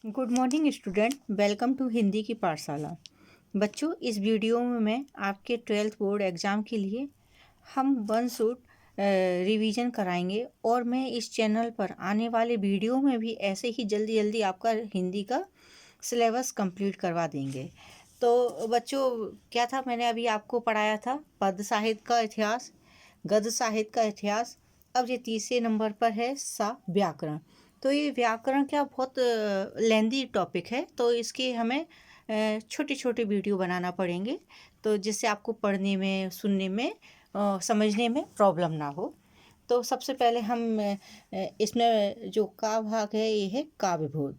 Good morning student, welcome to Hindi की पाठशाला। बच्चों, इस वीडियो में मैं आपके 12th बोर्ड एग्ज़ाम के लिए हम वन शॉट रिवीजन कराएंगे और मैं इस चैनल पर आने वाले वीडियो में भी ऐसे ही जल्दी जल्दी आपका हिंदी का सिलेबस कंप्लीट करवा देंगे। तो बच्चों, क्या था, मैंने अभी आपको पढ़ाया था पद्य साहित्य का इतिहास, गद्य साहित्य का इतिहास। अब ये तीसरे नंबर पर है व्याकरण। तो ये व्याकरण क्या बहुत लेंदी टॉपिक है, तो इसके हमें छोटे छोटे वीडियो बनाना पड़ेंगे, तो जिससे आपको पढ़ने में, सुनने में, समझने में प्रॉब्लम ना हो। तो सबसे पहले हम इसमें जो का भाग है ये है काव्य बोध।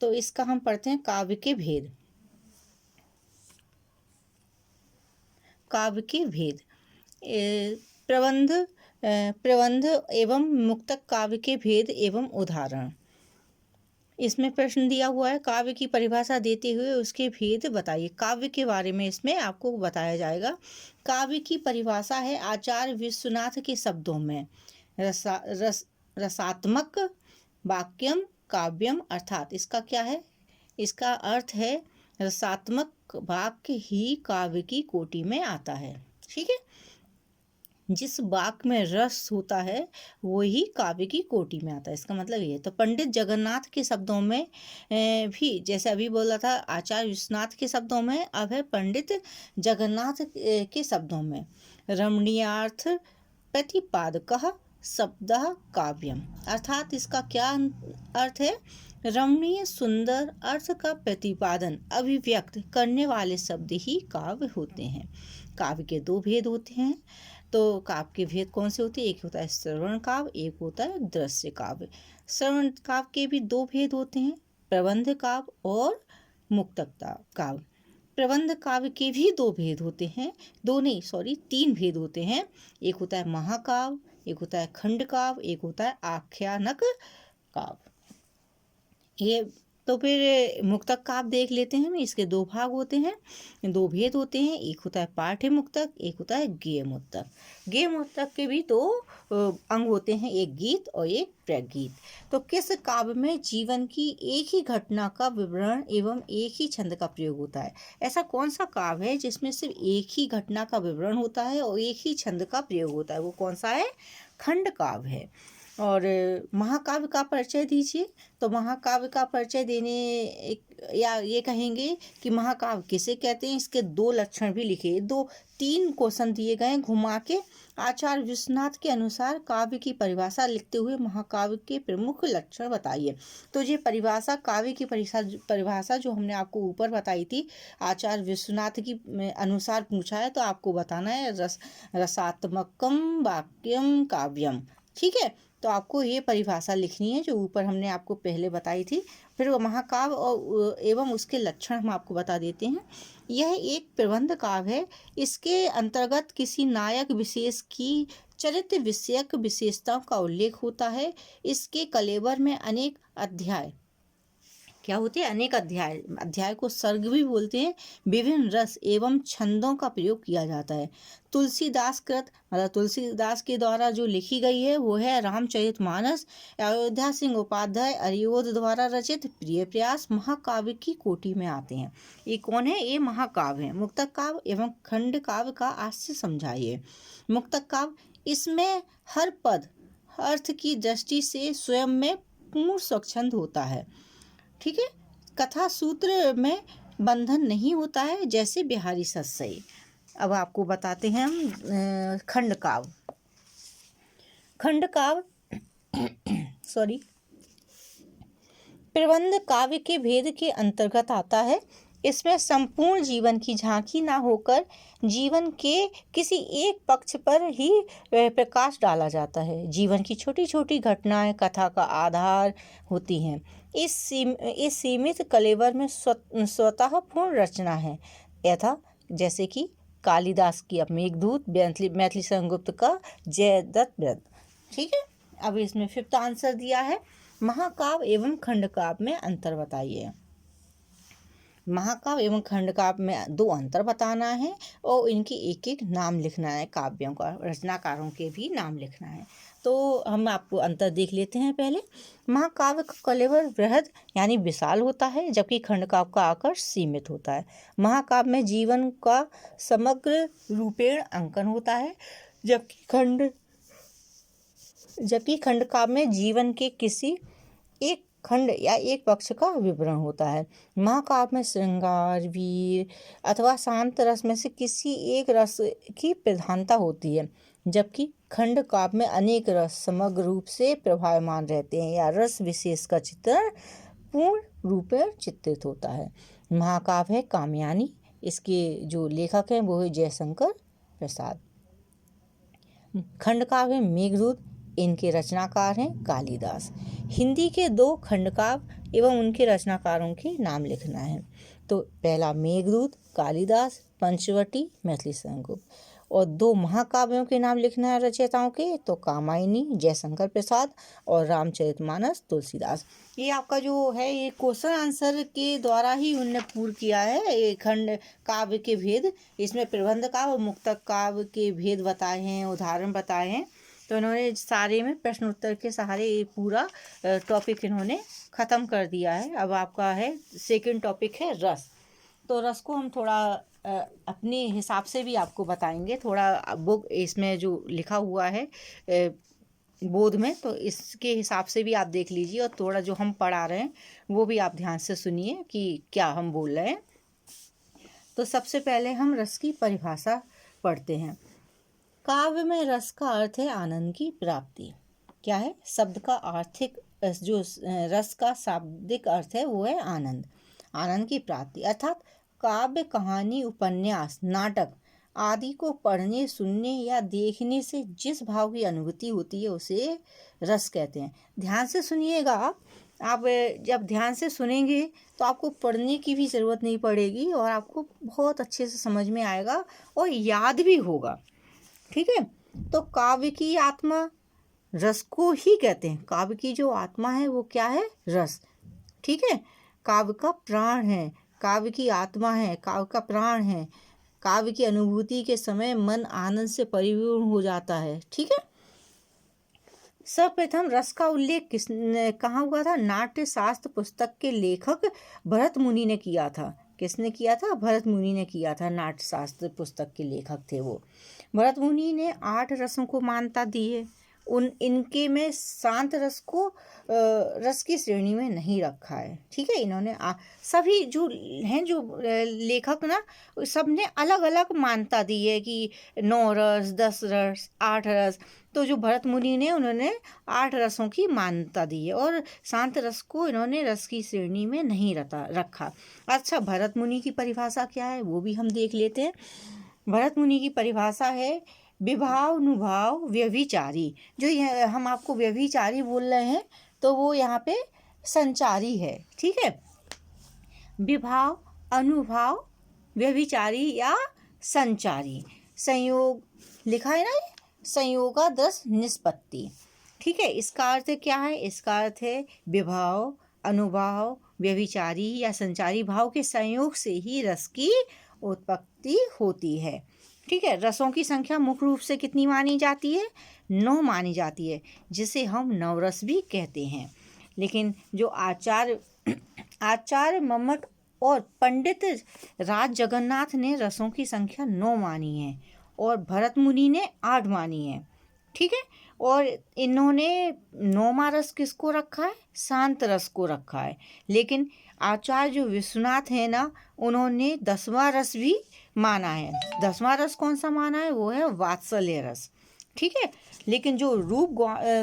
तो इसका हम पढ़ते हैं काव्य के भेद। काव्य के भेद, प्रबंध, प्रबंध एवं मुक्तक काव्य के भेद एवं उदाहरण। इसमें प्रश्न दिया हुआ है, काव्य की परिभाषा देते हुए उसके भेद बताइए। काव्य के बारे में इसमें आपको बताया जाएगा। काव्य की परिभाषा है आचार्य विश्वनाथ के शब्दों में रसात्मक वाक्यम काव्यम, अर्थात इसका क्या है, इसका अर्थ है रसात्मक वाक्य ही काव्य की कोटि में आता है। ठीक है, जिस वाक्य में रस होता है वही काव्य की कोटि में आता है, इसका मतलब ये है। तो पंडित जगन्नाथ के शब्दों में भी, जैसे अभी बोला था आचार्य विश्वनाथ के शब्दों में, अब है पंडित जगन्नाथ के शब्दों में। रमणीयार्थ प्रतिपादकः शब्दः काव्यम, अर्थात इसका क्या अर्थ है, रमणीय सुंदर अर्थ का प्रतिपादन अभिव्यक्त करने वाले शब्द ही काव्य होते हैं। काव्य के दो भेद होते हैं। तो काव्य के भेद कौन से होते हैं, एक होता है श्रवण काव्य, एक होता है दृश्य काव्य। श्रवण काव्य के भी दो भेद होते हैं, प्रबंध काव्य और मुक्तक काव्य। प्रबंध काव्य के भी दो भेद होते हैं, तीन भेद होते हैं। एक होता है महाकाव्य, एक होता है खंड काव्य, एक होता है आख्यानक काव्य। ये तो फिर मुक्तक काव्य देख लेते हैं। इसके दो भाग होते हैं, दो भेद होते हैं, एक होता है पाठ्य मुक्तक, एक होता है गेय मुक्तक। गेय मुक्तक के भी दो अंग होते हैं, एक गीत और एक प्रगीत। तो किस काव्य में जीवन की एक ही घटना का विवरण एवं एक ही छंद का प्रयोग होता है? ऐसा कौन सा काव्य है जिसमें सिर्फ एक ही घटना का विवरण होता है और एक ही छंद का प्रयोग होता है? वो कौन सा है? खंड काव्य है। और महाकाव्य का परिचय दीजिए। तो महाकाव्य का परिचय देने या ये कहेंगे कि महाकाव्य किसे कहते हैं, इसके दो लक्षण भी लिखे, तीन क्वेश्चन दिए गए हैं घुमा के। आचार्य विश्वनाथ के अनुसार काव्य की परिभाषा लिखते हुए महाकाव्य के प्रमुख लक्षण बताइए। तो ये परिभाषा, काव्य की परिभाषा जो हमने आपको ऊपर बताई थी, आचार्य विश्वनाथ की अनुसार पूछा है, तो आपको बताना है रसात्मकम वाक्यम काव्यम। ठीक है, तो आपको ये परिभाषा लिखनी है जो ऊपर हमने आपको पहले बताई थी। फिर वो महाकाव्य और एवं उसके लक्षण हम आपको बता देते हैं। यह एक प्रबंध काव्य है। इसके अंतर्गत किसी नायक विशेष की चरित्र विषयक विशेषताओं का उल्लेख होता है। इसके कलेवर में अनेक अध्याय क्या होते हैं, अनेक अध्याय को सर्ग भी बोलते हैं। विभिन्न रस एवं छंदों का प्रयोग किया जाता है। तुलसीदास कृत, मतलब तुलसीदास के द्वारा जो लिखी गई है वो है रामचरितमानस। अयोध्या सिंह उपाध्याय अरियोध द्वारा रचित प्रिय प्रयास महाकाव्य की कोटि में आते हैं। ये कौन है? ये महाकाव्य है। मुक्तक काव्य एवं खंड काव्य का आशय समझाइए। मुक्तक काव्य, इसमें हर पद अर्थ की दृष्टि से स्वयं में पूर्ण स्वच्छंद होता है। ठीक है, कथा सूत्र में बंधन नहीं होता है, जैसे बिहारी सस्सई। अब आपको बताते हैं हम खंड काव्य। खंड काव्य प्रबंध काव्य के भेद के अंतर्गत आता है। इसमें संपूर्ण जीवन की झांकी ना होकर जीवन के किसी एक पक्ष पर ही प्रकाश डाला जाता है। जीवन की छोटी छोटी घटनाएं कथा का आधार होती हैं। इस सीमित कलेवर में स्वतः पूर्ण रचना है, यथा जैसे कि कालिदास की अब मेघदूत, मैथिली संगुप्त का जयद्रथ व्रत। ठीक है, अब इसमें 5th आंसर दिया है, महाकाव्य एवं खंड काव्य में अंतर बताइए। महाकाव्य एवं खंडकाव्य में दो अंतर बताना है और इनके एक एक नाम लिखना है, काव्यों का, रचनाकारों के भी नाम लिखना है। तो हम आपको अंतर देख लेते हैं पहले। महाकाव्य का कलेवर बृहद यानी विशाल होता है, जबकि खंडकाव्य का आकर सीमित होता है। महाकाव्य में जीवन का समग्र रूपेण अंकन होता है, जबकि खंडकाव्य में जीवन के किसी एक खंड या एक पक्ष का विवरण होता है। महाकाव्य में श्रृंगार, वीर अथवा शांत रस में से किसी एक रस की प्रधानता होती है, जबकि खंड काव्य में अनेक रस समग्र रूप से प्रभावमान रहते हैं या रस विशेष का चित्रण पूर्ण रूप में चित्रित होता है। महाकाव्य है कामयानी, इसके जो लेखक हैं वो है जयशंकर प्रसाद। खंड काव्य है मेघदूत, इनके रचनाकार हैं कालिदास। हिंदी के दो खंडकाव्य एवं उनके रचनाकारों के नाम लिखना है। तो पहला मेघदूत कालिदास, पंचवटी मैथिली संगुप्त। और दो महाकाव्यों के नाम लिखना है रचयिताओं के, तो कामायनी जयशंकर प्रसाद और रामचरितमानस तुलसीदास। ये आपका जो है ये क्वेश्चन आंसर के द्वारा ही उन्होंने पूर्ण किया है ये खंड काव्य के भेद। इसमें प्रबंध काव्य और मुक्तक काव्य के भेद बताए हैं, उदाहरण बताए हैं। तो इन्होंने सारे में प्रश्न उत्तर के सहारे ये पूरा टॉपिक इन्होंने ख़त्म कर दिया है। अब आपका है सेकंड टॉपिक है रस। तो रस को हम थोड़ा अपने हिसाब से भी आपको बताएंगे। थोड़ा बुक इसमें जो लिखा हुआ है बोर्ड में, तो इसके हिसाब से भी आप देख लीजिए और थोड़ा जो हम पढ़ा रहे हैं वो भी आप ध्यान से सुनिए कि क्या हम बोल रहे हैं। तो सबसे पहले हम रस की परिभाषा पढ़ते हैं। काव्य में रस का अर्थ है आनंद की प्राप्ति। क्या है? शब्द का आर्थिक जो रस का शाब्दिक अर्थ है वो है आनंद, आनंद की प्राप्ति। अर्थात काव्य, कहानी, उपन्यास, नाटक आदि को पढ़ने, सुनने या देखने से जिस भाव की अनुभूति होती है उसे रस कहते हैं। ध्यान से सुनिएगा आप जब ध्यान से सुनेंगे तो आपको पढ़ने की भी ज़रूरत नहीं पड़ेगी और आपको बहुत अच्छे से समझ में आएगा और याद भी होगा। ठीक है। तो काव्य की आत्मा रस को ही कहते हैं। काव्य की जो आत्मा है वो क्या है? रस। ठीक है। काव्य का प्राण है, काव्य की आत्मा है, काव्य का प्राण है। काव्य की अनुभूति के समय मन आनंद से परिपूर्ण हो जाता है। ठीक है। सर्वप्रथम रस का उल्लेख कहाँ हुआ था? नाट्य शास्त्र पुस्तक के लेखक भरत मुनि ने किया था। किसने किया था? भरत मुनि ने किया था। नाट्य शास्त्र पुस्तक के लेखक थे वो। भरत मुनि ने 8 रसों को मान्यता दी है। इनके में शांत रस को रस की श्रेणी में नहीं रखा है। ठीक है। इन्होंने सभी जो हैं जो लेखक ना, सब ने अलग अलग मान्यता दी है कि 9 रस, 10 रस, 8 रस। तो जो भरत मुनि ने उन्होंने 8 रसों की मान्यता दी है और शांत रस को इन्होंने रस की श्रेणी में नहीं रखा। अच्छा, भरत मुनि की परिभाषा क्या है वो भी हम देख लेते हैं। भरत मुनि की परिभाषा है विभावानुभाव व्यभिचारी। जो हम आपको व्यभिचारी बोल रहे हैं तो वो यहाँ पे संचारी है। ठीक है। विभाव, अनुभाव, व्यभिचारी या संचारी। संयोग लिखा है ना, संयोगादर्श निष्पत्ति। ठीक है। इसका अर्थ क्या है? इसका अर्थ है विभाव, अनुभाव, व्यभिचारी या संचारी भाव के संयोग से ही रस की उत्पत्ति होती है। ठीक है। रसों की संख्या मुख्य रूप से कितनी मानी जाती है? 9 मानी जाती है, जिसे हम नवरस भी कहते हैं। लेकिन जो आचार्य मम्मट और पंडित राज जगन्नाथ ने रसों की संख्या 9 मानी है और भरत मुनि ने 8 मानी है। ठीक है। और इन्होंने 9वां रस किसको रखा है? शांत रस को रखा है। लेकिन आचार्य जो विश्वनाथ है ना, उन्होंने 10वां रस भी माना है। 10वां रस कौन सा माना है? वो है वात्सल्य रस। ठीक है। लेकिन जो रूप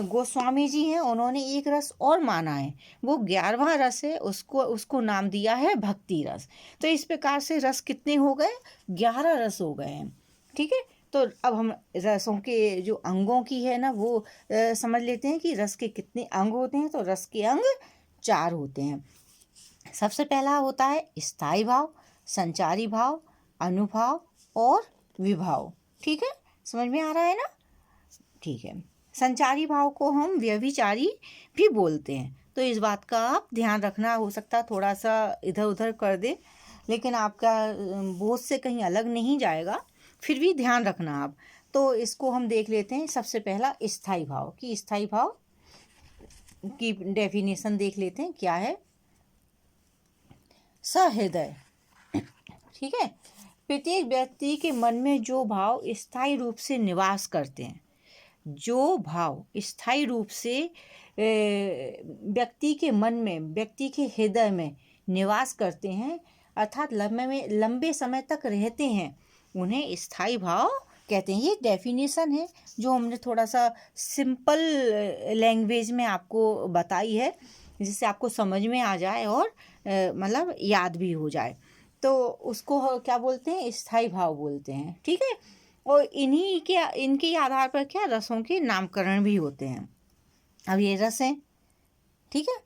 गोस्वामी जी हैं उन्होंने एक रस और माना है, वो 11वां रस है, उसको नाम दिया है भक्ति रस। तो इस प्रकार से रस कितने हो गए? 11 रस हो गए हैं। ठीक है। तो अब हम रसों के जो अंगों की है ना वो समझ लेते हैं कि रस के कितने अंग होते हैं। तो रस के अंग 4 होते हैं। सबसे पहला होता है स्थायी भाव, संचारी भाव, अनुभाव और विभाव। ठीक है। समझ में आ रहा है ना? ठीक है। संचारी भाव को हम व्यभिचारी भी बोलते हैं। तो इस बात का आप ध्यान रखना। हो सकता थोड़ा सा इधर उधर कर दे लेकिन आपका बोझ से कहीं अलग नहीं जाएगा, फिर भी ध्यान रखना आप। तो इसको हम देख लेते हैं। सबसे पहला स्थाई भाव की, स्थाई भाव की डेफिनेशन देख लेते हैं क्या है। सहृदय, ठीक है, प्रत्येक व्यक्ति के मन में जो भाव स्थायी रूप से निवास करते हैं, जो भाव स्थायी रूप से व्यक्ति के मन में, व्यक्ति के हृदय में निवास करते हैं, अर्थात लंबे समय तक रहते हैं, उन्हें स्थायी भाव कहते हैं। ये डेफिनेशन है जो हमने थोड़ा सा सिंपल लैंग्वेज में आपको बताई है, जिससे आपको समझ में आ जाए और मतलब याद भी हो जाए। तो उसको क्या बोलते हैं, स्थायी भाव बोलते हैं, ठीक है। और इनके आधार पर क्या रसों के नामकरण भी होते हैं। अब ये रस हैं, ठीक है,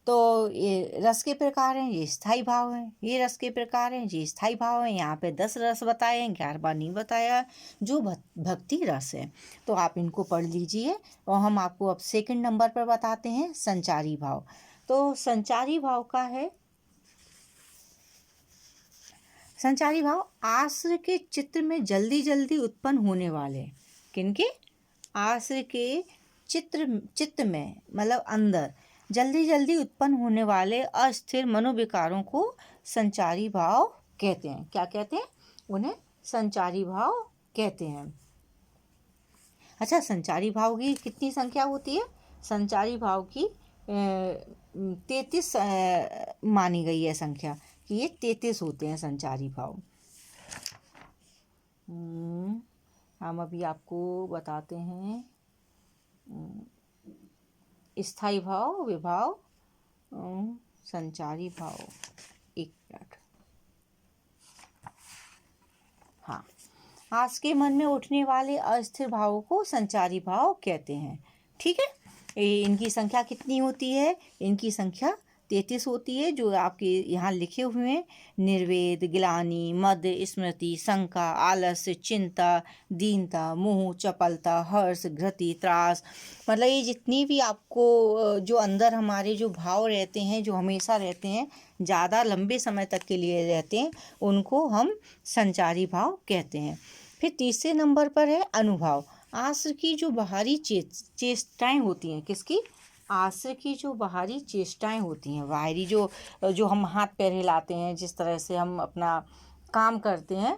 तो ये रस के प्रकार हैं, ये स्थायी भाव हैं। ये रस के प्रकार हैं, ये स्थायी भाव हैं। यहाँ पे 10 रस बताए हैं, 11वां नहीं बताया जो भक्ति रस है। तो आप इनको पढ़ लीजिए। और हम आपको अब सेकंड नंबर पर बताते हैं संचारी भाव। तो संचारी भाव का है, संचारी भाव आश्रय के चित्त में जल्दी जल्दी उत्पन्न होने वाले, किनके, आश्रय के चित्त में मतलब अंदर जल्दी जल्दी उत्पन्न होने वाले अस्थिर मनोविकारों को संचारी भाव कहते हैं। क्या कहते हैं, उन्हें संचारी भाव कहते हैं। अच्छा, संचारी भाव की कितनी संख्या होती है? संचारी भाव की 33 मानी गई है संख्या, कि ये 33 होते हैं संचारी भाव। हम अभी आपको बताते हैं स्थायी भाव, विभाव, संचारी भाव। एक मिनट। हाँ, आज के मन में उठने वाले अस्थिर भावों को संचारी भाव कहते हैं, ठीक है। इनकी संख्या कितनी होती है? इनकी संख्या 33 होती है, जो आपके यहाँ लिखे हुए हैं। निर्वेद, ग्लानि, मद, स्मृति, शंका, आलस्य, चिंता, दीनता, मोह, चपलता, हर्ष, घृति, त्रास, मतलब ये जितनी भी आपको जो अंदर हमारे जो भाव रहते हैं, जो हमेशा रहते हैं, ज़्यादा लंबे समय तक के लिए रहते हैं, उनको हम संचारी भाव कहते हैं। फिर तीसरे नंबर पर है अनुभाव। आश्रय की जो बाहरी चेष्टाएं होती हैं, किसकी? आश्रय की जो बाहरी चेष्टाएं होती हैं, बाहरी जो हम हाथ पैर हिलाते हैं, जिस तरह से हम अपना काम करते हैं,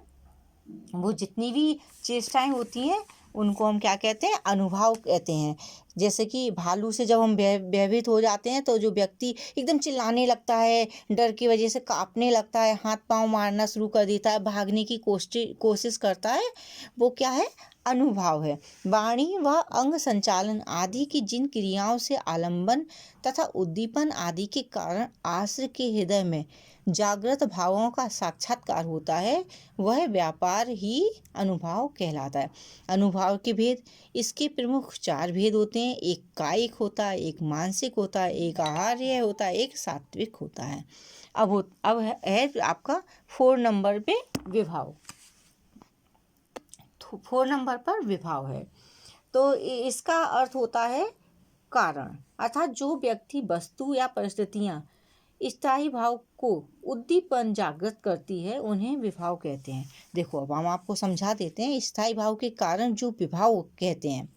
वो जितनी भी चेष्टाएं होती हैं उनको हम क्या कहते हैं? अनुभाव कहते हैं। जैसे कि भालू से जब हम भयभीत हो जाते हैं, तो जो व्यक्ति एकदम चिल्लाने लगता है, डर की वजह से कांपने लगता है, हाथ पांव मारना शुरू कर देता है, भागने की कोशिश करता है, वो क्या है? अनुभाव है। वाणी व अंग संचालन आदि की जिन क्रियाओं से आलंबन तथा उद्दीपन आदि के कारण आश्रय के हृदय में जागृत भावों का साक्षात्कार होता है, वह व्यापार ही अनुभाव कहलाता है। अनुभाव के भेद, इसके प्रमुख 4 भेद होते हैं। एक कायिक होता है, एक मानसिक होता है, एक आहार्य होता है, एक सात्विक होता है। अब है आपका 4 नंबर पे विभाव। 4 नंबर पर विभाव है। तो इसका अर्थ होता है कारण, अर्थात जो व्यक्ति, वस्तु या परिस्थितियां स्थायी भाव को उद्दीपन जागृत करती है, उन्हें विभाव कहते हैं। देखो, अब हम आपको समझा देते हैं। स्थायी भाव के कारण जो विभाव कहते हैं,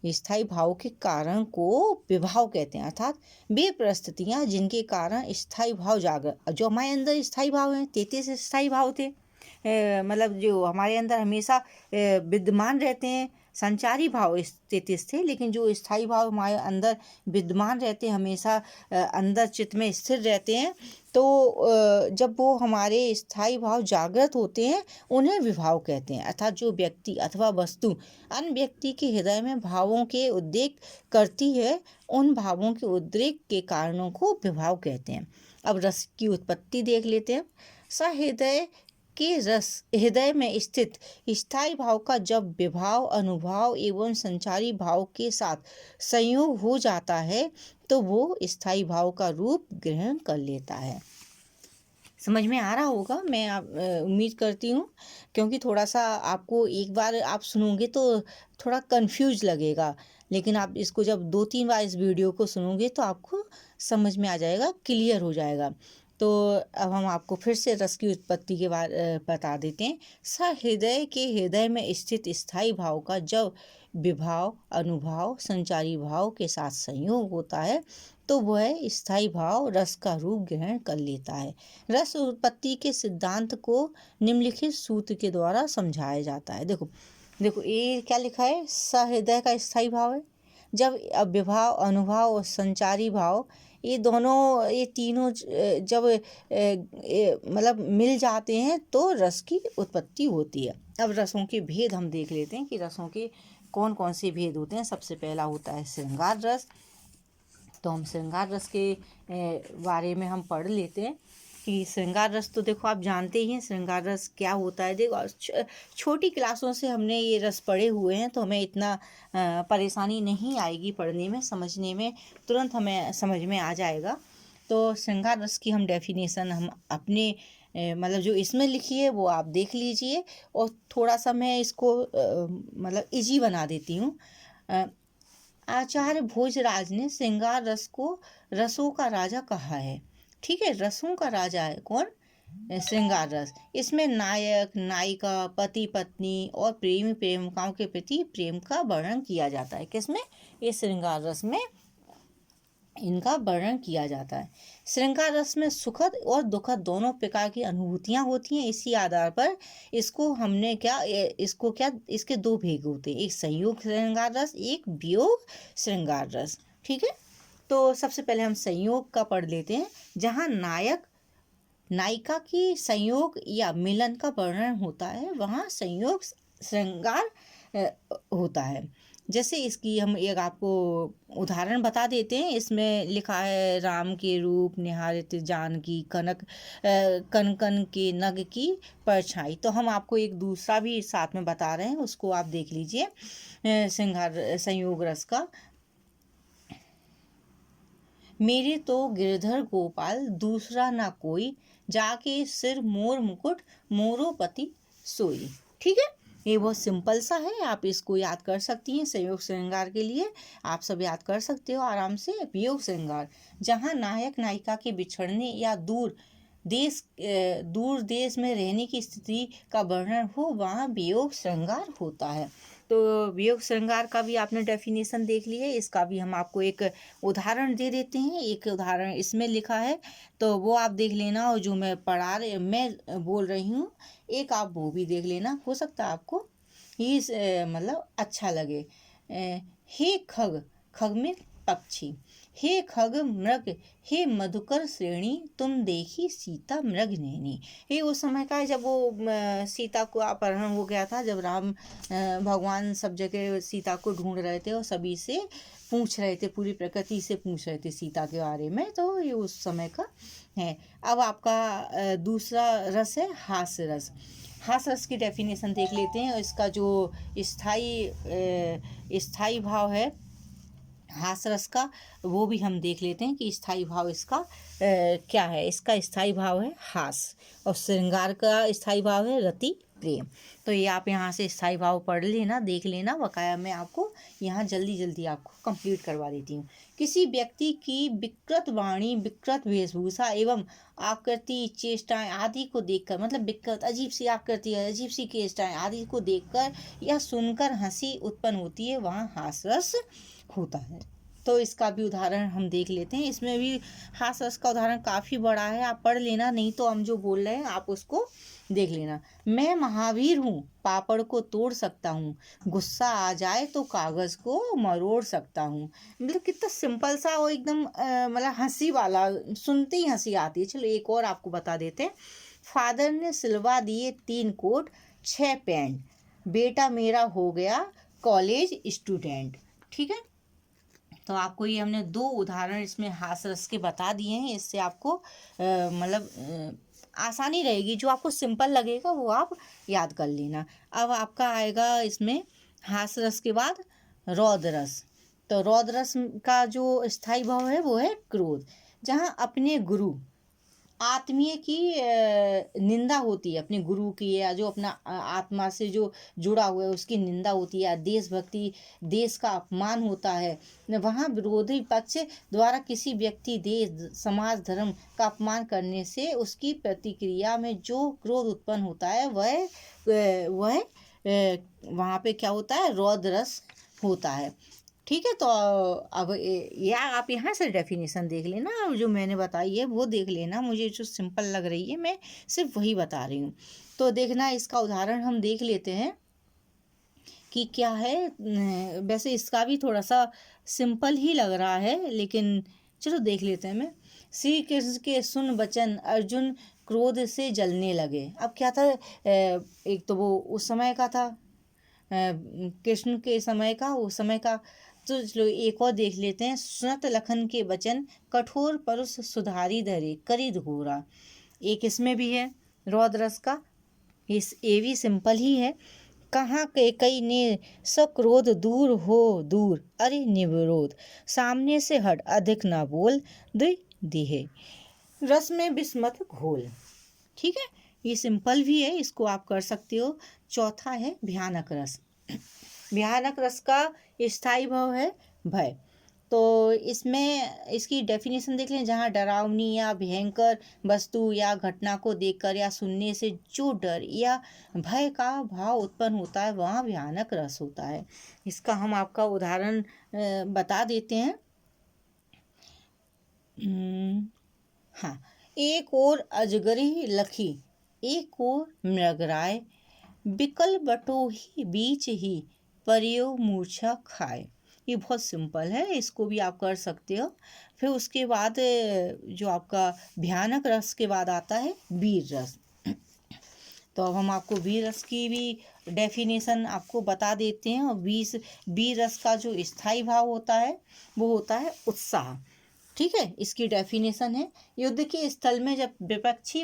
स्थायी भाव के कारण को विभाव कहते हैं, अर्थात वे परिस्थितियां जिनके कारण स्थायी भाव जागृत, जो हमारे अंदर स्थायी भाव हैं, 33 स्थायी भाव थे, मतलब जो हमारे अंदर हमेशा विद्यमान रहते हैं। संचारी भाव 33 थे, लेकिन जो स्थायी भाव हमारे अंदर विद्यमान रहते हैं, हमेशा अंदर चित्त में स्थिर रहते हैं, तो जब वो हमारे स्थायी भाव जागृत होते हैं, उन्हें विभाव कहते हैं। अर्थात जो व्यक्ति अथवा वस्तु अन्य व्यक्ति के हृदय में भावों के उद्रेक करती है, उन भावों के उद्रेक के कारणों को विभाव कहते हैं। अब रस की उत्पत्ति देख लेते हैं। सहृदय के रस हृदय में स्थित स्थायी भाव का जब विभाव, अनुभाव एवं संचारी भाव के साथ संयोग हो जाता है, तो वो स्थायी भाव का रूप ग्रहण कर लेता है। समझ में आ रहा होगा, मैं उम्मीद करती हूँ, क्योंकि थोड़ा सा आपको एक बार आप सुनोगे तो थोड़ा कंफ्यूज लगेगा, लेकिन आप इसको जब 2-3 बार इस वीडियो को सुनोगे तो आपको समझ में आ जाएगा, क्लियर हो जाएगा। तो अब हम आपको फिर से रस की उत्पत्ति के बारे बता देते हैं। सहृदय के हृदय में स्थित स्थायी भाव का जब विभाव, अनुभाव, संचारी भाव के साथ संयोग होता है तो वह स्थायी भाव रस का रूप ग्रहण कर लेता है। रस उत्पत्ति के सिद्धांत को निम्नलिखित सूत्र के द्वारा समझाया जाता है। देखो देखो ये क्या लिखा है, सहृदय का स्थायी भाव है। जब विभाव, अनुभाव और संचारी भाव ये दोनों, ये तीनों जब मतलब मिल जाते हैं तो रस की उत्पत्ति होती है। अब रसों के भेद हम देख लेते हैं कि रसों के कौन कौन से भेद होते हैं। सबसे पहला होता है श्रृंगार रस। तो हम श्रृंगार रस के बारे में हम पढ़ लेते हैं कि श्रृंगार रस तो देखो आप जानते ही हैं श्रृंगार रस क्या होता है। देखो छोटी क्लासों से हमने ये रस पढ़े हुए हैं तो हमें इतना परेशानी नहीं आएगी पढ़ने में, समझने में तुरंत हमें समझ में आ जाएगा। तो श्रृंगार रस की हम डेफिनेशन हम अपने मतलब जो इसमें लिखी है वो आप देख लीजिए और थोड़ा सा मैं इसको मतलब इजी बना देती हूँ। आचार्य भोजराज ने श्रृंगार रस को रसों का राजा कहा है। ठीक है, रसों का राजा है कौन? श्रृंगार रस। इसमें नायक, नायिका, पति पत्नी और प्रेमी प्रेमिकाओं के प्रति प्रेम का वर्णन किया जाता है। किसमें? ये श्रृंगार रस में इनका वर्णन किया जाता है। श्रृंगार रस में सुखद और दुखद दोनों प्रकार की अनुभूतियां होती हैं। इसी आधार पर इसको हमने इसके दो भेद होते हैं, एक संयोग श्रृंगार रस, एक वियोग श्रृंगार रस। ठीक है, तो सबसे पहले हम संयोग का पढ़ लेते हैं। जहाँ नायक नायिका की संयोग या मिलन का वर्णन होता है वहाँ संयोग श्रृंगार होता है। जैसे इसकी हम एक आपको उदाहरण बता देते हैं। इसमें लिखा है, राम के रूप निहारित जानकी, कन कन के नग की परछाई। तो हम आपको एक दूसरा भी साथ में बता रहे हैं, उसको आप देख लीजिए श्रृंगार संयोग रस का। मेरे तो गिरधर गोपाल दूसरा ना कोई, जाके सिर मोर मुकुट मोरोपति सोई। ठीक है, ये बहुत सिंपल सा है, आप इसको याद कर सकती हैं। संयोग श्रृंगार के लिए आप सब याद कर सकते हो आराम से। वियोग श्रृंगार, जहाँ नायक नायिका के बिछड़ने या दूर देश में रहने की स्थिति का वर्णन हो वहाँ वियोग श्रृंगार होता है। तो वियोग श्रृंगार का भी आपने डेफिनेशन देख ली है। इसका भी हम आपको एक उदाहरण दे देते हैं। एक उदाहरण इसमें लिखा है तो वो आप देख लेना, और जो मैं बोल रही हूँ एक आप वो भी देख लेना, हो सकता है आपको ये मतलब अच्छा लगे। हे खग, खग में पक्षी, हे खग मृग, हे मधुकर श्रेणी, तुम देखी सीता मृग नैनी। ये उस समय का है जब वो सीता को अपहरण हो गया था, जब राम भगवान सब जगह सीता को ढूंढ रहे थे और सभी से पूछ रहे थे, पूरी प्रकृति से पूछ रहे थे सीता के बारे में। तो ये उस समय का है। अब आपका दूसरा रस है हास्य रस। हास्य रस की डेफिनेशन देख लेते हैं। इसका जो स्थाई भाव है हास्य रस का, वो भी हम देख लेते हैं कि स्थाई भाव इसका क्या है। इसका स्थाई भाव है हास्य, और श्रृंगार का स्थाई भाव है रति प्रेम। तो ये आप यहाँ से स्थाई भाव पढ़ लेना, देख लेना। बकाया मैं आपको यहाँ जल्दी आपको कंप्लीट करवा देती हूँ। किसी व्यक्ति की विकृत वाणी, विकृत वेशभूषा एवं आकृति, चेष्टाएं आदि को देखकर, मतलब विकृत अजीब सी आकृति, अजीब सी चेष्टाएं आदि को देखकर या सुनकर हंसी उत्पन्न होती है, वहाँ हास्य रस होता है। तो इसका भी उदाहरण हम देख लेते हैं। इसमें भी हास्य रस का उदाहरण काफ़ी बड़ा है, आप पढ़ लेना, नहीं तो हम जो बोल रहे हैं आप उसको देख लेना। मैं महावीर हूँ, पापड़ को तोड़ सकता हूँ, गुस्सा आ जाए तो कागज़ को मरोड़ सकता हूँ। मतलब कितना सिंपल सा और एकदम मतलब हंसी वाला, सुनते ही हंसी आती है। चलो एक और आपको बता देते हैं। फादर ने सिलवा दिए 3 कोट 6 पैंट, बेटा मेरा हो गया कॉलेज स्टूडेंट। ठीक है, तो आपको ये हमने 2 उदाहरण इसमें हास्य रस के बता दिए हैं। इससे आपको मतलब आसानी रहेगी, जो आपको सिंपल लगेगा वो आप याद कर लेना। अब आपका आएगा इसमें हास्य रस के बाद रौद्र रस। तो रौद्र रस का जो स्थायी भाव है वो है क्रोध। जहाँ अपने गुरु आत्मीय की निंदा होती है, अपने गुरु की, या जो अपना आत्मा से जो जुड़ा हुआ है उसकी निंदा होती है, देशभक्ति, देश का अपमान होता है। वहाँ विरोधी पक्ष द्वारा किसी व्यक्ति, देश, समाज, धर्म का अपमान करने से उसकी प्रतिक्रिया में जो क्रोध उत्पन्न होता है वह वहाँ पे क्या होता है, रौद्र रस होता है। ठीक है, तो अब या आप यहाँ से डेफिनेशन देख लेना, जो मैंने बताई है वो देख लेना, मुझे जो सिंपल लग रही है मैं सिर्फ वही बता रही हूँ। तो देखना, इसका उदाहरण हम देख लेते हैं कि क्या है। वैसे इसका भी थोड़ा सा सिंपल ही लग रहा है, लेकिन चलो देख लेते हैं। मैं श्री कृष्ण के सुन वचन, अर्जुन क्रोध से जलने लगे। अब क्या था, एक तो वो उस समय का था, कृष्ण के समय का, उस समय का। तो चलो एक और देख लेते हैं। सुनत लखन के वचन, कठोर परुष सुधारी धरे, करी घोरा। एक इसमें भी है रौद्र रस का, ये भी सिंपल ही है। कहाँ के कई ने सक्रोध, दूर हो दूर, अरे निविरोध, सामने से हट, अधिक ना बोल, दुई दिहे, रस में बिस्मत घोल। ठीक है, ये सिंपल भी है, इसको आप कर सकते हो। चौथा है भयानक रस। भयानक रस का स्थायी भाव है भय। तो इसमें इसकी डेफिनेशन देख लें। जहाँ डरावनी या भयंकर वस्तु या घटना को देखकर या सुनने से जो डर या भय का भाव उत्पन्न होता है, वहाँ भयानक रस होता है। इसका हम आपका उदाहरण बता देते हैं। हाँ, एक और अजगरी लखी, एक और मृगराय, बिकल बटोही बीच ही, परियो मूर्छा खाए। ये बहुत सिंपल है, इसको भी आप कर सकते हो। फिर उसके बाद जो आपका भयानक रस के बाद आता है वीर रस। तो अब हम आपको वीर रस की भी डेफिनेशन आपको बता देते हैं। और वीर रस का जो स्थायी भाव होता है वो होता है उत्साह। ठीक है, इसकी डेफिनेशन है, युद्ध के स्थल में जब विपक्षी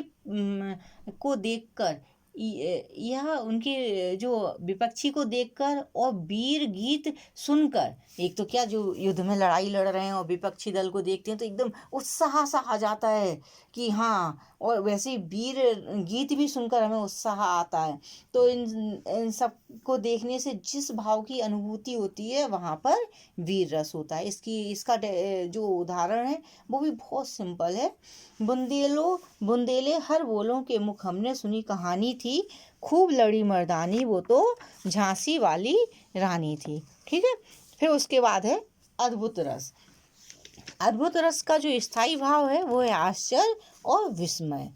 को देखकर, यह उनके जो विपक्षी को देखकर और वीर गीत सुनकर, एक तो क्या, जो युद्ध में लड़ाई लड़ रहे हैं और विपक्षी दल को देखते हैं तो एकदम उत्साह सा आ जाता है कि हाँ, और वैसे ही वीर गीत भी सुनकर हमें उत्साह आता है। तो इन सब को देखने से जिस भाव की अनुभूति होती है, वहाँ पर वीर रस होता है। इसका जो उदाहरण है वो भी बहुत सिंपल है। बुंदेले हर बोलों के मुख, हमने सुनी कहानी थी, खूब लड़ी मर्दानी, वो तो झांसी वाली रानी थी। ठीक है, फिर उसके बाद है अद्भुत रस। अद्भुत रस का जो स्थायी भाव है वो है आश्चर्य और विस्मय।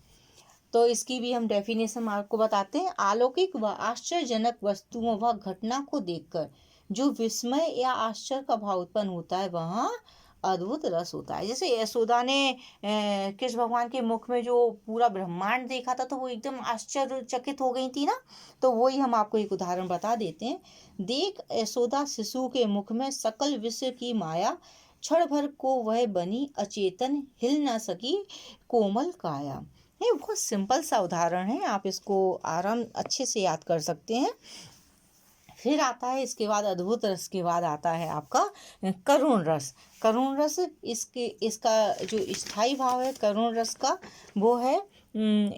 तो इसकी भी हम डेफिनेशन आपको बताते हैं। अलौकिक व आश्चर्यजनक वस्तुओं व घटना को देखकर जो विस्मय या आश्चर्य का भाव उत्पन्न होता है, वहाँ अद्भुत रस होता है। जैसे यशोदा ने कृष्ण भगवान के मुख में जो पूरा ब्रह्मांड देखा था, तो वो एकदम आश्चर्यचकित हो गई थी ना। तो वही हम आपको एक उदाहरण बता देते हैं। देख यशोदा शिशु के मुख में सकल विश्व की माया, क्षण भर को वह बनी अचेतन, हिल न सकी कोमल काया। ये बहुत सिंपल सा उदाहरण है, आप इसको आराम अच्छे से याद कर सकते हैं। फिर आता है इसके बाद, अद्भुत रस के बाद आता है आपका करुण रस। करुण रस, इसका जो स्थायी भाव है करुण रस का, वो है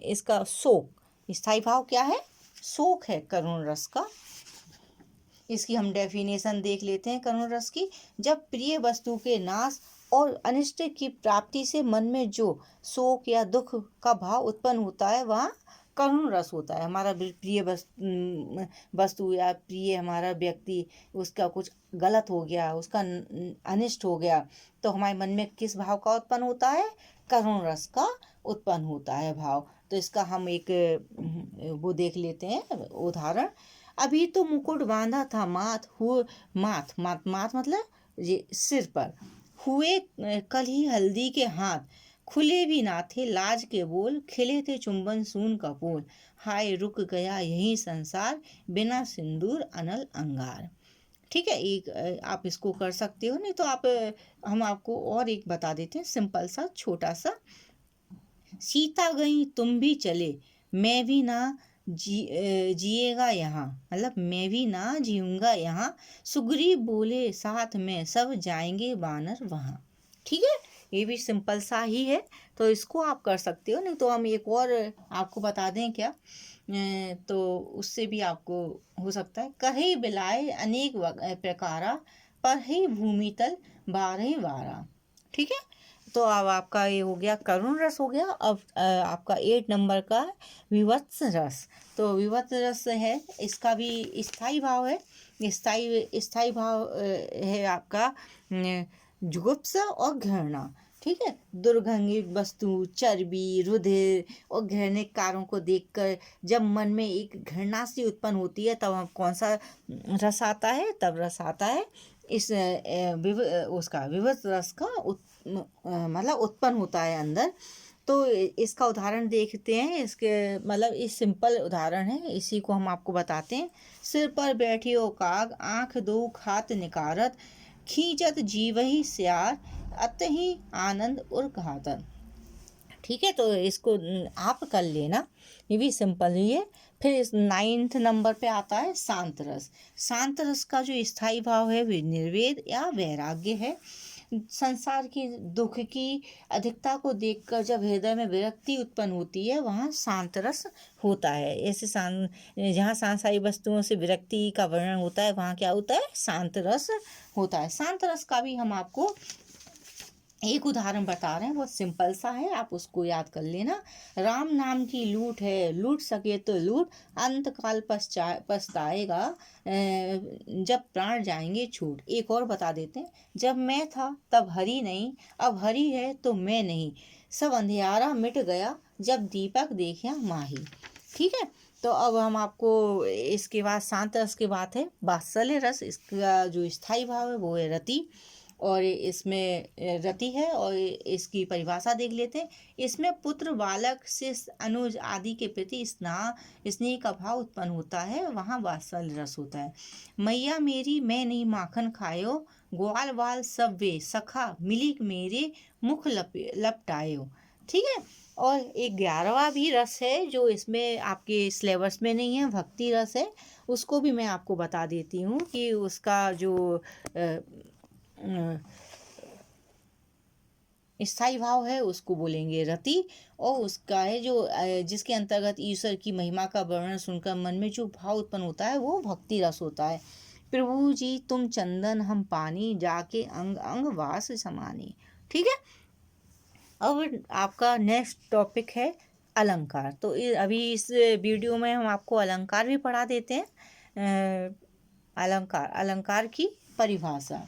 इसका शोक। स्थायी भाव क्या है? शोक है करुण रस का। इसकी हम डेफिनेशन देख लेते हैं करुण रस की। जब प्रिय वस्तु के नाश और अनिष्ट की प्राप्ति से मन में जो शोक या दुख का भाव उत्पन्न होता है, वहाँ करुण रस होता है। हमारा प्रिय वस्तु या प्रिय हमारा व्यक्ति, उसका कुछ गलत हो गया, उसका अनिष्ट हो गया, तो हमारे मन में किस भाव का उत्पन्न होता है? करुण रस का उत्पन्न होता है भाव। तो इसका हम एक वो देख लेते हैं उदाहरण। अभी तो मुकुट बांधा था माथ हुए, माथ माथ माथ मतलब ये सिर पर, हुए कल ही हल्दी के हाथ, खुले भी ना थे लाज के बोल, खिले थे चुंबन सून का पोल, हाय रुक गया यही संसार, बिना सिंदूर अनल अंगार। ठीक है, एक आप इसको कर सकते हो। नहीं तो आप हम आपको और एक बता देते हैं सिंपल सा छोटा सा। सीता गई तुम भी चले, मैं भी ना जिएगा यहाँ, मतलब मैं भी ना जीऊंगा यहाँ, सुग्रीव बोले साथ में सब जाएंगे बानर वहाँ। ठीक है, ये भी सिंपल सा ही है, तो इसको आप कर सकते हो। नहीं तो हम एक और आपको बता दें क्या, तो उससे भी आपको हो सकता है। कही बिलाए अनेक प्रकारा, पर ही भूमि तल बारह बारा। ठीक है, तो अब आपका ये हो गया करुण रस हो गया। अब आपका 8 नंबर का विवत्स रस। तो विवत्स रस है, इसका भी स्थाई भाव है। स्थाई भाव है आपका जुगुप्सा और घृणा। ठीक है, दुर्गंधित वस्तु, चर्बी, रुधिर और घृणित कारों को देखकर जब मन में एक घृणा सी उत्पन्न होती है, तब कौन सा रस आता है? तब रस आता है इस उसका विवश रस का मतलब उत्पन्न होता है अंदर। तो इसका उदाहरण देखते हैं। इसके मतलब इस सिंपल उदाहरण है, इसी को हम आपको बताते हैं। सिर पर बैठी ओ काग, आँख दो खात निकारत, खींचत जीवहि स्यार, अतहि आनंद उर घातन। ठीक है, तो इसको आप कर लेना, ये भी सिंपल ही है। फिर इस 9th नंबर पे आता है शांत रस। शांत रस का जो स्थाई भाव है वे निर्वेद या वैराग्य है। संसार की दुख की अधिकता को देखकर जब हृदय में विरक्ति उत्पन्न होती है, वहाँ शांत रस होता है। ऐसे जहाँ सांसारिक वस्तुओं से विरक्ति का वर्णन होता है, वहाँ क्या होता है? शांत रस होता है। शांत रस का भी हम आपको एक उदाहरण बता रहे हैं, बहुत सिंपल सा है, आप उसको याद कर लेना। राम नाम की लूट है, लूट सके तो लूट, अंत काल पछताएगा जब प्राण जाएंगे छूट। एक और बता देते हैं, जब मैं था तब हरि नहीं, अब हरि है तो मैं नहीं, सब अंधियारा मिट गया जब दीपक देखा माही। ठीक है, तो अब हम आपको इसके बाद शांत रस के बाद है वात्सल्य रस। इसका जो स्थाई भाव है वो है रति, और इसमें रति है, और इसकी परिभाषा देख लेते हैं। इसमें पुत्र, बालक, शिष्य, अनुज आदि के प्रति स्नेह का भाव उत्पन्न होता है, वहाँ वात्सल्य रस होता है। मैया मेरी मैं नहीं माखन खायो, ग्वाल बाल सब वे सखा मिली मेरे मुख लपटायो। ठीक है, और एक 11वां भी रस है जो इसमें आपके सिलेबस में नहीं है, भक्ति रस है। उसको भी मैं आपको बता देती हूँ कि उसका जो स्थाई भाव है उसको बोलेंगे रति, और उसका है जो जिसके अंतर्गत ईश्वर की महिमा का वर्णन सुनकर मन में जो भाव उत्पन्न होता है वो भक्ति रस होता है। प्रभु जी तुम चंदन हम पानी, जाके अंग अंग वास समानी। ठीक है, अब आपका नेक्स्ट टॉपिक है अलंकार। तो अभी इस वीडियो में हम आपको अलंकार भी पढ़ा देते हैं। अलंकार की परिभाषा।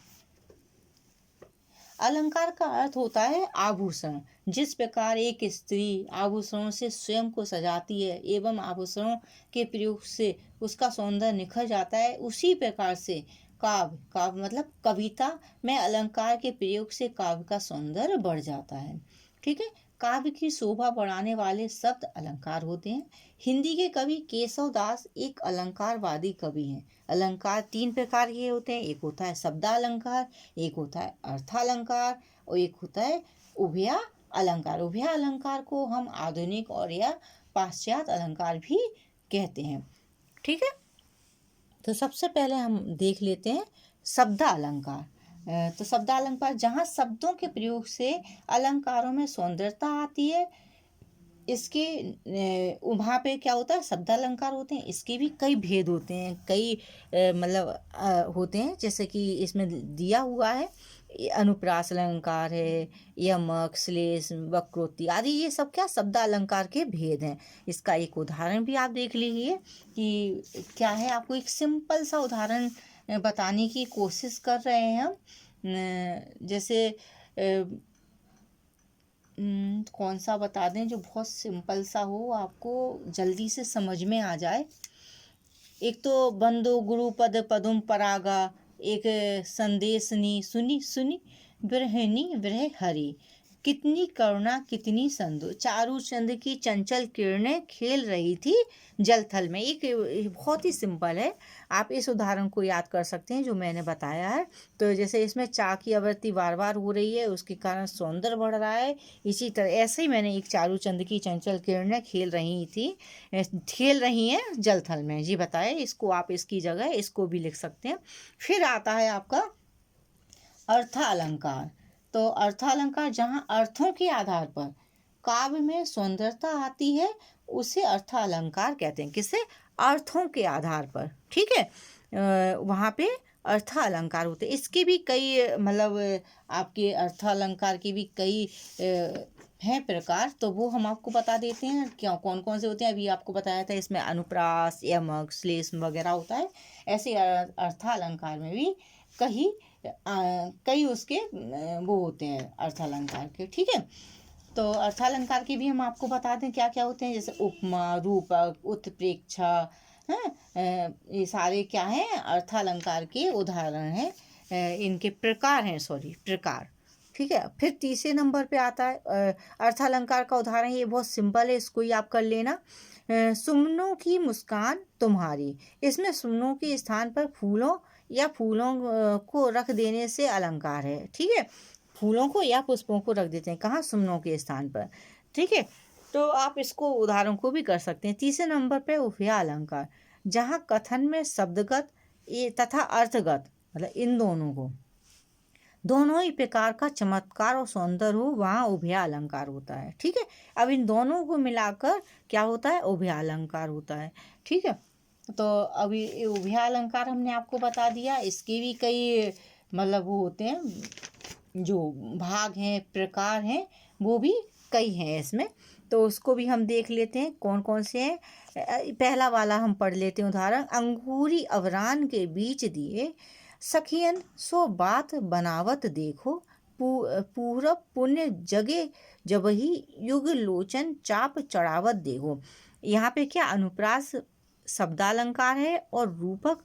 अलंकार का अर्थ होता है आभूषण। जिस प्रकार एक स्त्री आभूषणों से स्वयं को सजाती है एवं आभूषणों के प्रयोग से उसका सौंदर्य निखर जाता है, उसी प्रकार से काव्य मतलब कविता में अलंकार के प्रयोग से काव्य का सौंदर्य बढ़ जाता है। ठीक है, काव्य की शोभा बढ़ाने वाले शब्द अलंकार होते हैं। हिंदी के कवि केशव दास एक अलंकारवादी कवि हैं। अलंकार 3 प्रकार के होते हैं, एक होता है शब्दालंकार, एक होता है अर्थालंकार, और एक होता है उभया अलंकार। उभया अलंकार को हम आधुनिक और या पाश्चात्य अलंकार भी कहते हैं। ठीक है, तो सबसे पहले हम देख लेते हैं शब्दालंकार। तो शब्दालंकार जहाँ शब्दों के प्रयोग से अलंकारों में सौंदर्यता आती है, इसके वहाँ पे क्या होता है? शब्दालंकार होते हैं। इसके भी कई भेद होते हैं, कई मतलब होते हैं, जैसे कि इसमें दिया हुआ है अनुप्रास अलंकार है, यमक, श्लेष, वक्रोक्ति आदि, ये सब क्या शब्दालंकार के भेद हैं। इसका एक उदाहरण भी आप देख लीजिए कि क्या है। आपको एक सिंपल सा उदाहरण बताने की कोशिश कर रहे हैं हम। जैसे कौन सा बता दें जो बहुत सिंपल सा हो, आपको जल्दी से समझ में आ जाए। एक तो बंदो गुरु पद पदुम परागा, एक संदेशनी सुनी सुनी विरहिनी विरह हरि, कितनी करुणा कितनी संदो, चारू चंद की चंचल किरणें खेल रही थी जल थल में। एक बहुत ही सिंपल है, आप इस उदाहरण को याद कर सकते हैं जो मैंने बताया है। तो जैसे इसमें चा की आवृत्ति बार बार हो रही है, उसके कारण सौंदर्य बढ़ रहा है। इसी तरह ऐसे ही मैंने एक चारू चंद की चंचल किरणें खेल रही हैं जल थल में, जी बताए। इसको आप इसकी जगह इसको भी लिख सकते हैं। फिर आता है आपका अर्था अलंकार। तो अर्थालंकार जहाँ अर्थों के आधार पर काव्य में सौंदर्यता आती है उसे अर्थालंकार कहते हैं। किससे? अर्थों के आधार पर, ठीक है। वहाँ पे अर्थालंकार होते हैं। इसके भी कई मतलब आपके अर्थालंकार के भी कई हैं प्रकार, तो वो हम आपको बता देते हैं क्या कौन कौन से होते हैं। अभी आपको बताया था इसमें अनुप्रास, यमक, श्लेष वगैरह होता है। ऐसे अर्थालंकार में भी कई उसके वो होते हैं अर्थालंकार के, ठीक है। तो अर्थालंकार के भी हम आपको बता दें क्या क्या होते हैं, जैसे उपमा, रूपक, उत्प्रेक्षा, हैं। ये सारे क्या हैं? अर्थालंकार के उदाहरण हैं। इनके प्रकार हैं, प्रकार, ठीक है। फिर तीसरे नंबर पे आता है अर्थालंकार का उदाहरण। ये बहुत सिंपल है, इसको ही आप कर लेना। सुमनों की मुस्कान तुम्हारी। इसमें सुमनों के स्थान पर फूलों या फूलों को रख देने से अलंकार है, ठीक है। फूलों को या पुष्पों को रख देते हैं कहाँ? सुमनों के स्थान पर, ठीक है। तो आप इसको उदाहरण को भी कर सकते हैं। तीसरे नंबर पे उभया अलंकार, जहाँ कथन में शब्दगत तथा अर्थगत मतलब इन दोनों ही प्रकार का चमत्कार और सौंदर्य हो, वहाँ उभया अलंकार होता है, ठीक है। अब इन दोनों को मिलाकर क्या होता है? उभया अलंकार होता है, ठीक है। तो अभी उभया अलंकार हमने आपको बता दिया। इसके भी कई मतलब वो होते हैं, जो भाग हैं, प्रकार हैं, वो भी कई हैं इसमें। तो उसको भी हम देख लेते हैं कौन कौन से हैं। पहला वाला हम पढ़ लेते हैं उदाहरण। अंगूरी अवरान के बीच दिए, सखियन सो बात बनावत देखो, पूरब पुण्य जगे जबहि युग लोचन चाप चढ़ावत देखो। यहाँ पे क्या अनुप्रास शब्दालंकार है और रूपक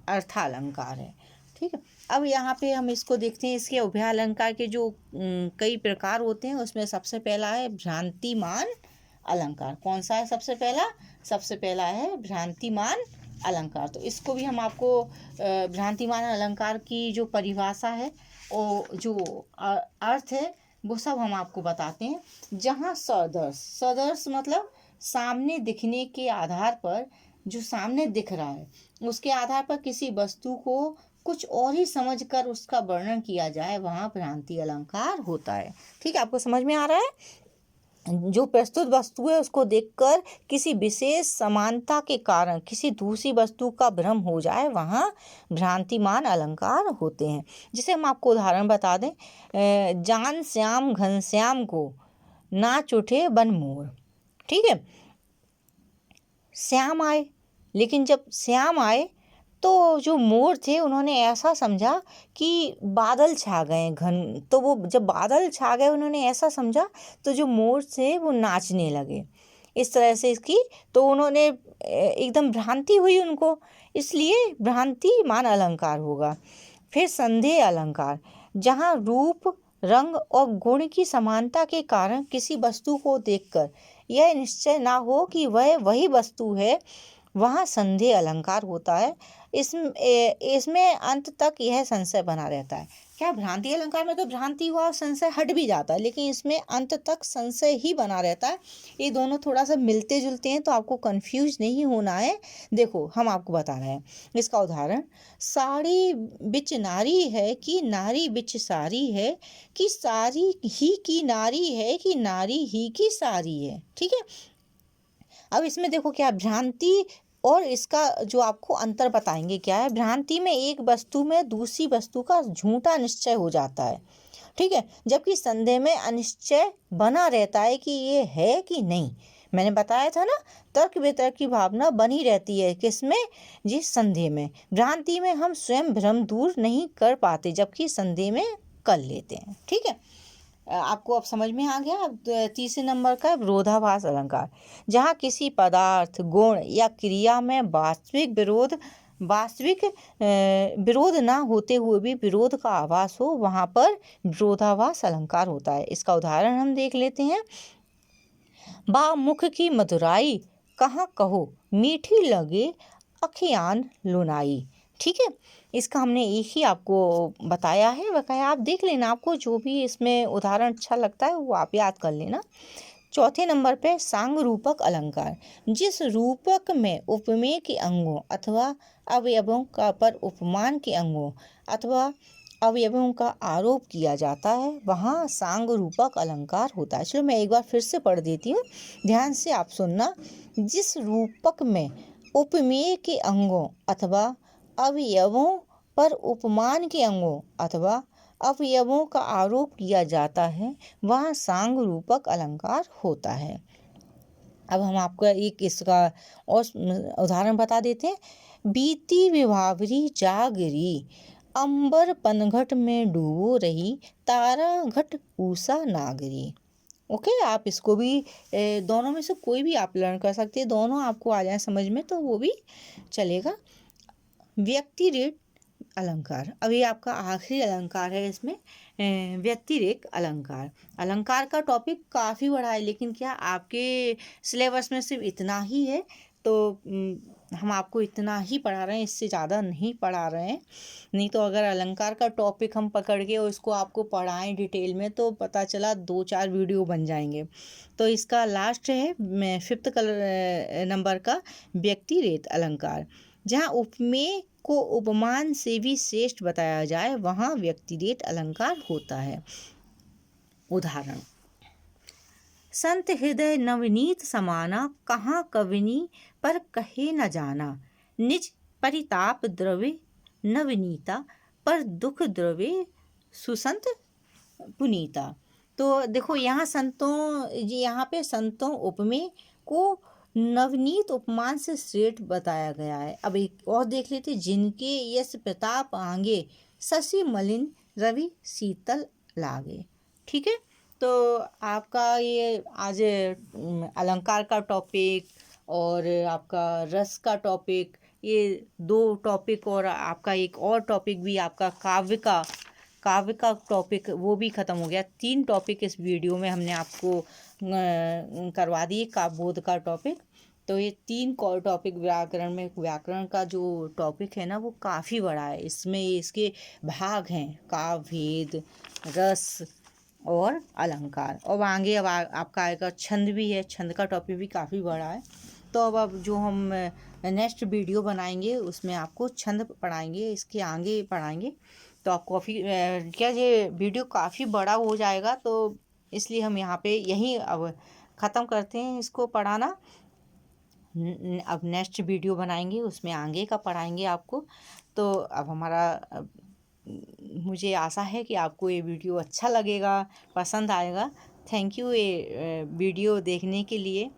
अर्थालंकार है, ठीक है। अब यहाँ पे हम इसको देखते हैं। इसके उभय अलंकार के जो कई प्रकार होते हैं, उसमें सबसे पहला है भ्रांतिमान अलंकार। कौन सा है सबसे पहला? सबसे पहला है भ्रांतिमान अलंकार। तो इसको भी हम आपको भ्रांतिमान अलंकार की जो परिभाषा है और जो अर्थ है वो सब हम आपको बताते हैं। जहाँ सदर्श मतलब सामने दिखने के आधार पर, जो सामने दिख रहा है उसके आधार पर किसी वस्तु को कुछ और ही समझकर उसका वर्णन किया जाए, वहाँ भ्रांति अलंकार होता है, ठीक है। आपको समझ में आ रहा है? जो प्रस्तुत वस्तु है उसको देखकर किसी विशेष समानता के कारण किसी दूसरी वस्तु का भ्रम हो जाए, वहाँ भ्रांतिमान अलंकार होते हैं। जिसे हम आपको उदाहरण बता दें। जान श्याम घनश्याम को नाच उठे बन मोर, ठीक है। श्याम आए, लेकिन जब श्याम आए तो जो मोर थे उन्होंने ऐसा समझा कि बादल छा गए घन, तो वो जब बादल छा गए उन्होंने ऐसा समझा, तो जो मोर थे वो नाचने लगे। इस तरह से इसकी तो उन्होंने एकदम भ्रांति हुई उनको, इसलिए भ्रांतिमान अलंकार होगा। फिर संदेह अलंकार, जहाँ रूप, रंग और गुण की समानता के कारण किसी वस्तु को देखकर यह निश्चय ना हो कि वह वही वस्तु है, वहाँ संदेह अलंकार होता है। इसमें अंत तक यह संशय बना रहता है। क्या भ्रांति अलंकार में तो भ्रांति हुआ और संशय हट भी जाता है, लेकिन इसमें अंत तक संशय ही बना रहता है। ये दोनों थोड़ा सा मिलते जुलते हैं, तो आपको कंफ्यूज नहीं होना है। देखो हम आपको बता रहे हैं इसका उदाहरण। साड़ी बिच नारी है कि नारी बिच साड़ी है, कि सारी ही की नारी है कि नारी ही की सारी है, ठीक है। अब इसमें देखो क्या भ्रांति और इसका जो आपको अंतर बताएंगे क्या है। भ्रांति में एक वस्तु में दूसरी वस्तु का झूठा निश्चय हो जाता है, ठीक है, जबकि संदेह में अनिश्चय बना रहता है कि ये है कि नहीं। मैंने बताया था ना, तर्क वितर्क की भावना बनी रहती है किसमें? जी संदेह में। भ्रांति में हम स्वयं भ्रम दूर नहीं कर पाते, जबकि संदेह में कर लेते हैं, ठीक है। आपको अब समझ में आ गया। अब तीसरे नंबर का विरोधाभास अलंकार, जहाँ किसी पदार्थ, गुण या क्रिया में वास्तविक विरोध ना होते हुए भी विरोध का आभास हो, वहाँ पर विरोधाभास अलंकार होता है। इसका उदाहरण हम देख लेते हैं। बा मुख की मधुराई कहाँ कहो, मीठी लगे अखियान लुनाई, ठीक है। इसका हमने एक ही आपको बताया है, बकाया आप देख लेना। आपको जो भी इसमें उदाहरण अच्छा लगता है वो आप याद कर लेना। चौथे नंबर पे सांग रूपक अलंकार, जिस रूपक में उपमेय के अंगों अथवा अवयवों का पर उपमान के अंगों अथवा अवयवों का आरोप किया जाता है वहाँ सांग रूपक अलंकार होता है। चलो मैं एक बार फिर से पढ़ देती हूँ, ध्यान से आप सुनना। जिस रूपक में उपमेय के अंगों अथवा अवयवों पर उपमान के अंगों अथवा अवयवों का आरोप किया जाता है वहाँ सांग रूपक अलंकार होता है। अब हम आपको एक इसका और उदाहरण बता देते हैं। बीती विभावरी जागरी, अंबर पनघट में डूबो रही, तारा घट उषा नागरी। ओके, आप इसको भी दोनों में से कोई भी आप लर्न कर सकते हैं, दोनों आपको आ जाए समझ में तो वो भी चलेगा। व्यक्तिरेख अलंकार, अब ये आपका आखिरी अलंकार है इसमें, व्यतिरेक अलंकार। अलंकार का टॉपिक काफ़ी बड़ा है, लेकिन क्या आपके सिलेबस में सिर्फ इतना ही है, तो हम आपको इतना ही पढ़ा रहे हैं, इससे ज़्यादा नहीं पढ़ा रहे हैं। नहीं तो अगर अलंकार का टॉपिक हम पकड़ के और इसको आपको पढ़ाएं डिटेल में तो पता चला 2-4 वीडियो बन जाएंगे। तो इसका लास्ट है 5th नंबर का व्यक्तिरेख अलंकार। जहाँ उपमेय को उपमान से भी श्रेष्ठ बताया जाए वहाँ व्यक्तिरेख अलंकार होता है। उदाहरण, संत हृदय नवनीत समाना, कहाँ कविनी पर कहे न जाना, निज परिताप द्रव्य नवनीता, पर दुख द्रव्य सुसंत पुनीता। तो देखो यहाँ यहाँ पे संतों उपमेय को नवनीत उपमान से श्रेष्ठ बताया गया है। अब एक और देख लेते, जिनके यश प्रताप आगे, शशि मलिन रवि शीतल लागे। ठीक है, तो आपका ये आज अलंकार का टॉपिक और आपका रस का टॉपिक, ये 2 टॉपिक, और आपका एक और टॉपिक भी आपका काव्य का टॉपिक वो भी ख़त्म हो गया। 3 टॉपिक इस वीडियो में हमने आपको करवा दिए काव्यबोध का टॉपिक। तो ये 3 टॉपिक व्याकरण का जो टॉपिक है ना वो काफ़ी बड़ा है। इसमें इसके भाग हैं काव्य, रस और अलंकार, और आगे अब आपका आएगा छंद भी है, छंद का टॉपिक भी काफ़ी बड़ा है। तो अब जो हम नेक्स्ट वीडियो बनाएंगे उसमें आपको छंद पढ़ाएंगे, इसके आगे पढ़ाएंगे। तो आप क्या ये वीडियो काफ़ी बड़ा हो जाएगा, तो इसलिए हम यहाँ पे यहीं अब ख़त्म करते हैं इसको पढ़ाना। अब नेक्स्ट वीडियो बनाएंगे उसमें आगे का पढ़ाएंगे आपको। तो अब मुझे आशा है कि आपको ये वीडियो अच्छा लगेगा, पसंद आएगा। थैंक यू ये वीडियो देखने के लिए।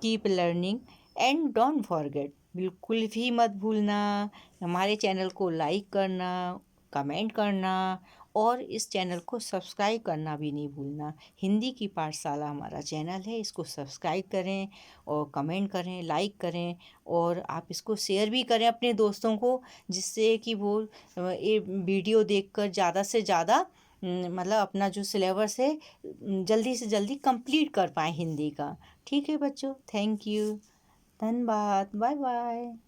Keep learning and don't forget, बिल्कुल भी मत भूलना हमारे चैनल को लाइक करना, कमेंट करना और इस चैनल को सब्सक्राइब करना भी नहीं भूलना। हिंदी की पाठशाला हमारा चैनल है, इसको सब्सक्राइब करें और कमेंट करें, लाइक करें, और आप इसको शेयर भी करें अपने दोस्तों को, जिससे कि वो ये वीडियो देखकर ज़्यादा से ज़्यादा मतलब अपना जो सिलेबस है जल्दी से जल्दी कंप्लीट कर पाएँ हिंदी का। ठीक है बच्चों, थैंक यू, धन्यवाद, बाय बाय।